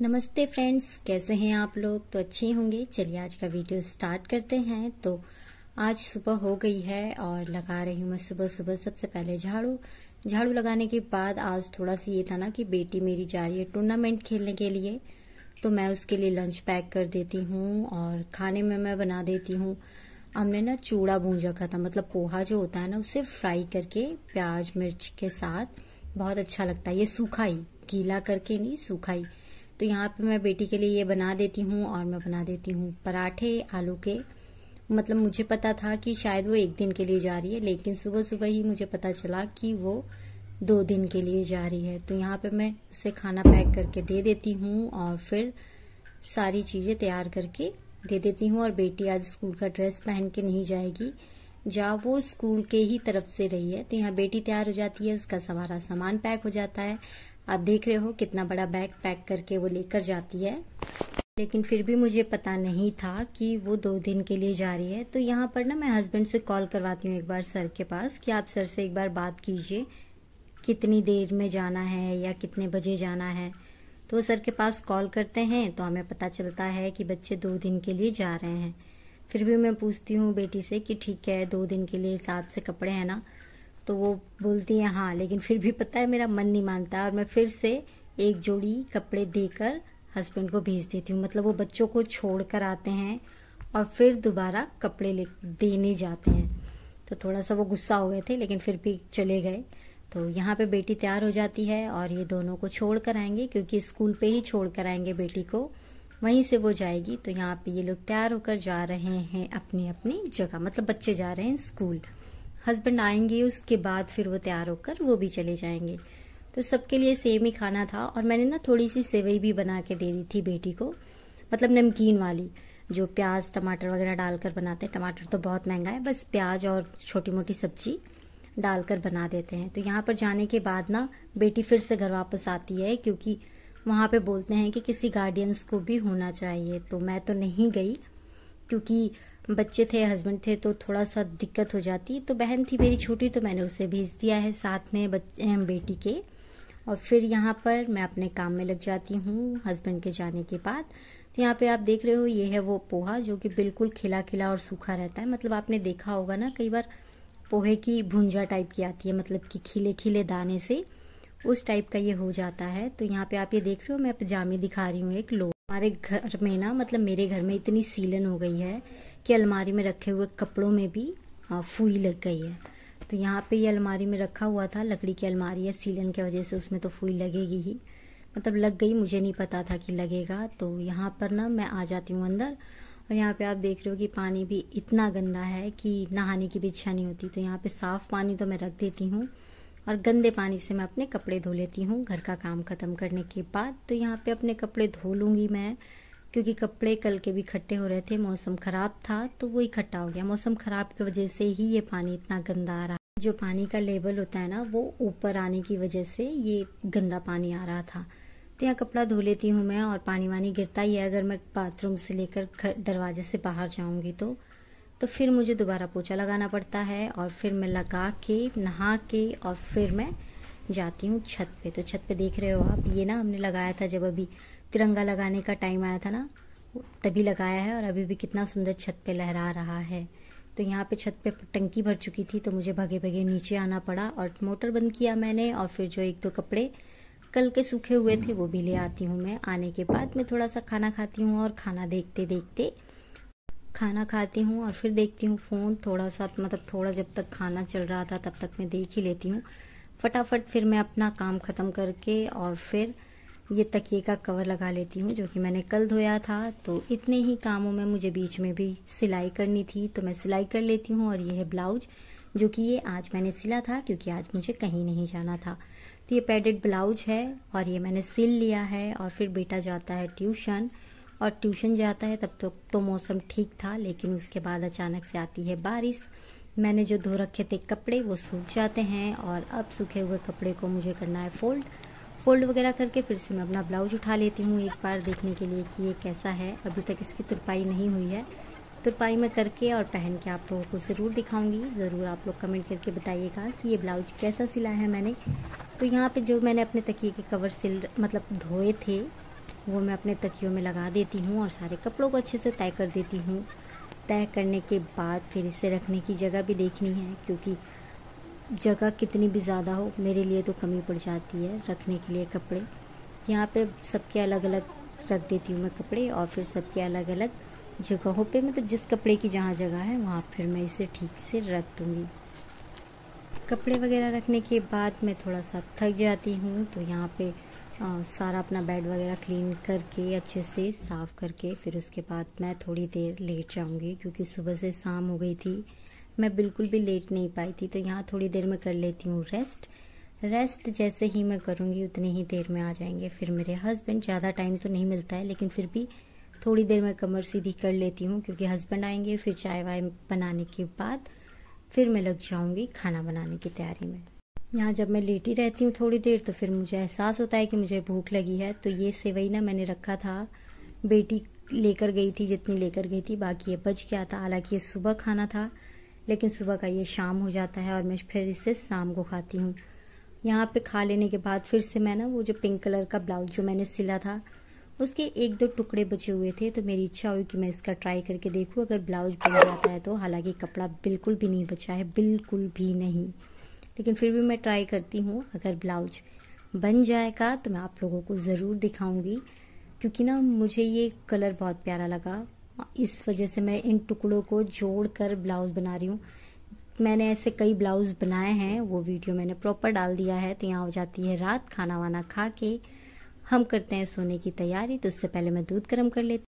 नमस्ते फ्रेंड्स, कैसे हैं आप लोग? तो अच्छे होंगे। चलिए आज का वीडियो स्टार्ट करते हैं। तो आज सुबह हो गई है और लगा रही हूँ मैं सुबह सुबह सबसे पहले झाड़ू लगाने के बाद आज थोड़ा सा ये था ना कि बेटी मेरी जा रही है टूर्नामेंट खेलने के लिए, तो मैं उसके लिए लंच पैक कर देती हूँ और खाने में मैं बना देती हूँ। हमने ना चूड़ा भून रखा था, मतलब पोहा जो होता है ना उसे फ्राई करके प्याज मिर्च के साथ, बहुत अच्छा लगता है। ये सूखा ही, गीला करके नहीं, सूखा ही। तो यहाँ पे मैं बेटी के लिए ये बना देती हूँ और मैं बना देती हूँ पराठे आलू के। मतलब मुझे पता था कि शायद वो 1 दिन के लिए जा रही है, लेकिन सुबह सुबह ही मुझे पता चला कि वो 2 दिन के लिए जा रही है। तो यहाँ पे मैं उसे खाना पैक करके दे देती हूँ और फिर सारी चीजें तैयार करके दे देती हूँ। और बेटी आज स्कूल का ड्रेस पहन के नहीं जाएगी, जहाँ वो स्कूल के ही तरफ से रही है। तो यहाँ बेटी तैयार हो जाती है, उसका सारा सामान पैक हो जाता है। आप देख रहे हो कितना बड़ा बैग पैक करके वो लेकर जाती है। लेकिन फिर भी मुझे पता नहीं था कि वो 2 दिन के लिए जा रही है। तो यहाँ पर ना मैं हस्बैंड से कॉल करवाती हूँ एक बार सर के पास कि आप सर से एक बार बात कीजिए कितनी देर में जाना है या कितने बजे जाना है। तो सर के पास कॉल करते हैं तो हमें पता चलता है कि बच्चे 2 दिन के लिए जा रहे हैं। फिर भी मैं पूछती हूँ बेटी से कि ठीक है 2 दिन के लिए हिसाब से कपड़े हैं ना, तो वो बोलती है हाँ। लेकिन फिर भी पता है मेरा मन नहीं मानता और मैं फिर से एक जोड़ी कपड़े देकर हस्बैंड को भेज देती हूँ। मतलब वो बच्चों को छोड़ कर आते हैं और फिर दोबारा कपड़े देने जाते हैं। तो थोड़ा सा वो गुस्सा हो गए थे, लेकिन फिर भी चले गए। तो यहाँ पे बेटी तैयार हो जाती है और ये दोनों को छोड़ कर आएंगे, क्योंकि स्कूल पे ही छोड़ कर आएंगे बेटी को, वहीं से वो जाएगी। तो यहाँ पे ये लोग तैयार होकर जा रहे हैं अपनी अपनी जगह, मतलब बच्चे जा रहे हैं स्कूल। हस्बैंड आएंगे उसके बाद फिर वो तैयार होकर वो भी चले जाएंगे। तो सबके लिए सेम ही खाना था और मैंने ना थोड़ी सी सेवई भी बना के दे दी थी बेटी को, मतलब नमकीन वाली, जो प्याज टमाटर वगैरह डालकर बनाते हैं। टमाटर तो बहुत महंगा है, बस प्याज और छोटी मोटी सब्जी डालकर बना देते हैं। तो यहाँ पर जाने के बाद ना बेटी फिर से घर वापस आती है, क्योंकि वहाँ पे बोलते हैं कि किसी गार्डियंस को भी होना चाहिए। तो मैं तो नहीं गई क्योंकि बच्चे थे, हस्बैंड थे, तो थोड़ा सा दिक्कत हो जाती। तो बहन थी मेरी छोटी, तो मैंने उसे भेज दिया है साथ में बेटी के। और फिर यहाँ पर मैं अपने काम में लग जाती हूँ हस्बैंड के जाने के बाद। तो यहाँ पे आप देख रहे हो ये है वो पोहा जो कि बिल्कुल खिला खिला और सूखा रहता है। मतलब आपने देखा होगा ना कई बार पोहे की भुंजा टाइप की आती है, मतलब कि खिले खिले दाने से, उस टाइप का ये हो जाता है। तो यहाँ पे आप ये देख रहे हो मैं पजामी दिखा रही हूँ एक लो। हमारे घर में ना, मतलब मेरे घर में इतनी सीलन हो गई है कि अलमारी में रखे हुए कपड़ों में भी फुई लग गई है। तो यहाँ पे ये अलमारी में रखा हुआ था, लकड़ी की अलमारी है, सीलन की वजह से उसमें तो फुई लगेगी ही। मतलब लग गई, मुझे नहीं पता था कि लगेगा। तो यहाँ पर ना मैं आ जाती हूँ अंदर और यहाँ पे आप देख रहे हो कि पानी भी इतना गंदा है कि नहाने की भी इच्छा नहीं होती। तो यहाँ पे साफ पानी तो मैं रख देती हूँ और गंदे पानी से मैं अपने कपड़े धो लेती हूँ घर का काम खत्म करने के बाद। तो यहाँ पे अपने कपड़े धो लूँगी मैं, क्योंकि कपड़े कल के भी इकट्ठे हो रहे थे, मौसम खराब था तो वो इकट्ठा हो गया। मौसम खराब की वजह से ही ये पानी इतना गंदा आ रहा, जो पानी का लेवल होता है ना वो ऊपर आने की वजह से ये गंदा पानी आ रहा था। तो यहाँ कपड़ा धो लेती हूँ मैं और पानी वानी गिरता ही है अगर मैं बाथरूम से लेकर दरवाजे से बाहर जाऊँगी तो फिर मुझे दोबारा पोछा लगाना पड़ता है और फिर मैं लगा के नहा के और फिर मैं जाती हूँ छत पे। तो छत पे देख रहे हो आप, ये ना हमने लगाया था जब अभी तिरंगा लगाने का टाइम आया था ना, तभी लगाया है और अभी भी कितना सुंदर छत पे लहरा रहा है। तो यहाँ पे छत पे टंकी भर चुकी थी तो मुझे भगे भगे नीचे आना पड़ा और मोटर बंद किया मैंने। और फिर जो 1-2 कपड़े कल के सूखे हुए थे वो भी ले आती हूँ मैं। आने के बाद मैं थोड़ा सा खाना खाती हूँ और खाना देखते देखते खाना खाती हूँ और फिर देखती हूँ फ़ोन थोड़ा सा, मतलब थोड़ा जब तक खाना चल रहा था तब तक मैं देख ही लेती हूँ फटाफट। फिर मैं अपना काम ख़त्म करके और फिर ये तकिए का कवर लगा लेती हूँ जो कि मैंने कल धोया था। तो इतने ही कामों में मुझे बीच में भी सिलाई करनी थी तो मैं सिलाई कर लेती हूँ। और ये है ब्लाउज जो कि ये आज मैंने सिला था क्योंकि आज मुझे कहीं नहीं जाना था। तो ये पैडेड ब्लाउज है और ये मैंने सिल लिया है। और फिर बेटा जाता है ट्यूशन और ट्यूशन जाता है तब तो मौसम ठीक था, लेकिन उसके बाद अचानक से आती है बारिश। मैंने जो धो रखे थे कपड़े वो सूख जाते हैं और अब सूखे हुए कपड़े को मुझे करना है फोल्ड वगैरह करके फिर से मैं अपना ब्लाउज उठा लेती हूँ एक बार देखने के लिए कि ये कैसा है। अभी तक इसकी तुरपाई नहीं हुई है, तुरपाई में करके और पहन के आप लोगों को ज़रूर दिखाऊंगी। ज़रूर आप लोग कमेंट करके बताइएगा कि ये ब्लाउज कैसा सिला है मैंने। तो यहाँ पे जो मैंने अपने तकिए के कवर मतलब धोए थे वो मैं अपने तकियों में लगा देती हूँ और सारे कपड़ों को अच्छे से तय कर देती हूँ। तय करने के बाद फिर इसे रखने की जगह भी देखनी है, क्योंकि जगह कितनी भी ज़्यादा हो मेरे लिए तो कमी पड़ जाती है रखने के लिए कपड़े। यहाँ पे सबके अलग अलग रख देती हूँ मैं कपड़े, और फिर सबके अलग अलग जगहों पे, मतलब जिस कपड़े की जहाँ जगह है वहाँ फिर मैं इसे ठीक से रख दूँगी। कपड़े वगैरह रखने के बाद मैं थोड़ा सा थक जाती हूँ, तो यहाँ पे सारा अपना बेड वगैरह क्लीन करके अच्छे से साफ़ करके फिर उसके बाद मैं थोड़ी देर लेट जाऊँगी, क्योंकि सुबह से शाम हो गई थी, मैं बिल्कुल भी लेट नहीं पाई थी। तो यहाँ थोड़ी देर में कर लेती हूँ रेस्ट जैसे ही मैं करूँगी उतनी ही देर में आ जाएंगे फिर मेरे हस्बैंड। ज़्यादा टाइम तो नहीं मिलता है, लेकिन फिर भी थोड़ी देर में कमर सीधी कर लेती हूँ, क्योंकि हस्बैंड आएंगे। फिर चाय वाय बनाने के बाद फिर मैं लग जाऊँगी खाना बनाने की तैयारी में। यहाँ जब मैं लेटी रहती हूँ थोड़ी देर, तो फिर मुझे एहसास होता है कि मुझे भूख लगी है। तो ये सेवई ना मैंने रखा था, बेटी लेकर गई थी, जितनी लेकर गई थी, बाकी ये बच गया था। हालांकि ये सुबह खाना था, लेकिन सुबह का ये शाम हो जाता है और मैं फिर इसे शाम को खाती हूँ। यहाँ पे खा लेने के बाद फिर से मैं ना वो जो पिंक कलर का ब्लाउज जो मैंने सिला था, उसके 1-2 टुकड़े बचे हुए थे, तो मेरी इच्छा हुई कि मैं इसका ट्राई करके देखूँ अगर ब्लाउज बन जाता है तो। हालांकि कपड़ा बिल्कुल भी नहीं बचा है, बिल्कुल भी नहीं, लेकिन फिर भी मैं ट्राई करती हूँ। अगर ब्लाउज बन जाएगा तो मैं आप लोगों को ज़रूर दिखाऊंगी, क्योंकि ना मुझे ये कलर बहुत प्यारा लगा, इस वजह से मैं इन टुकड़ों को जोड़कर ब्लाउज बना रही हूँ। मैंने ऐसे कई ब्लाउज बनाए हैं, वो वीडियो मैंने प्रॉपर डाल दिया है। तो यहाँ हो जाती है रात, खाना वाना खा के हम करते हैं सोने की तैयारी। तो उससे पहले मैं दूध गर्म कर लेती